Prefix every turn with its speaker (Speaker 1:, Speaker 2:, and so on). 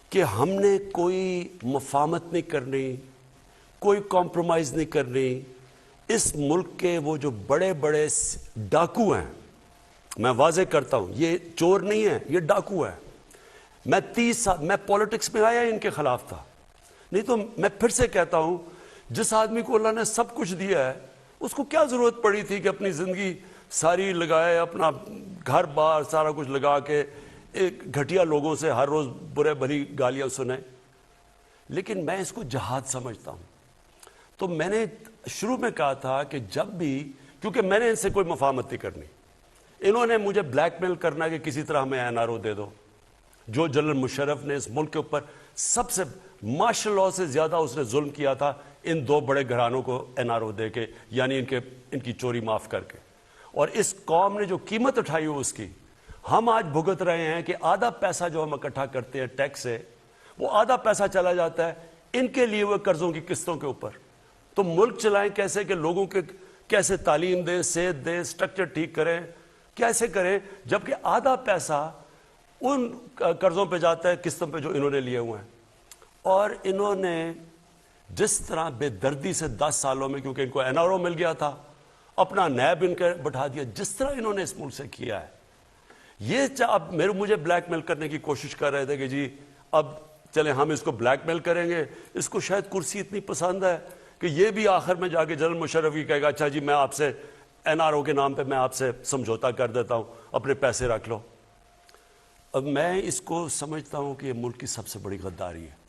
Speaker 1: کہ ہم نے کوئی مفاہمت نہیں کرنی، کوئی کمپرومائز نہیں کرنی۔ اس ملک کے وہ جو بڑے بڑے ڈاکو ہیں، میں واضح کرتا ہوں، یہ چور نہیں ہے، یہ ڈاکو ہے۔ میں 30 سال میں پولیٹکس میں آیا ان کے خلاف تھا، نہیں تو میں پھر سے کہتا ہوں، جس آدمی کو اللہ نے سب کچھ دیا ہے اس کو کیا ضرورت پڑی تھی کہ اپنی زندگی ساری لگائے، اپنا گھر بار سارا کچھ لگا کے ایک گھٹیا لوگوں سے ہر روز برے بھلی گالیاں سنیں۔ لیکن میں اس کو جہاد سمجھتا ہوں۔ تو میں نے شروع میں کہا تھا کہ جب بھی، کیونکہ میں نے ان سے کوئی مفاہمت نہیں کرنی، انہوں نے مجھے بلیک میل کرنا کہ کسی طرح ہمیں این آر او دے دو۔ جو جنرل مشرف نے اس ملک کے اوپر سب سے مارشل لاء سے زیادہ اس نے ظلم کیا تھا، ان دو بڑے گھرانوں کو این آر او دے کے، یعنی ان کی چوری معاف کر کے، اور اس قوم نے جو قیمت اٹھائی ہو اس کی ہم آج بھگت رہے ہیں کہ آدھا پیسہ جو ہم اکٹھا کرتے ہیں ٹیکس سے، وہ آدھا پیسہ چلا جاتا ہے ان کے لیے وہ قرضوں کی قسطوں کے اوپر۔ تو ملک چلائیں کیسے کہ لوگوں کے کیسے تعلیم دیں، صحت دیں، سٹرکچر ٹھیک کریں، کیسے کریں، جبکہ آدھا پیسہ ان قرضوں پہ جاتا ہے، قسطوں پہ جو انہوں نے لیے ہوئے ہیں۔ اور انہوں نے جس طرح بے دردی سے 10 سالوں میں، کیونکہ ان کو این آر او مل گیا تھا، اپنا نیب ان کے بٹھا دیا، جس طرح انہوں نے اس ملک سے کیا ہے، یہ اب مجھے بلیک میل کرنے کی کوشش کر رہے تھے کہ جی اب چلیں ہم اس کو بلیک میل کریں گے، اس کو شاید کرسی اتنی پسند ہے کہ یہ بھی آخر میں جا کے جنرل مشرف ہی کہے گا اچھا جی میں آپ سے این آر او کے نام پہ میں آپ سے سمجھوتا کر دیتا ہوں، اپنے پیسے رکھ لو۔ اب میں اس کو سمجھتا ہوں کہ یہ ملک کی سب سے بڑی غداری ہے۔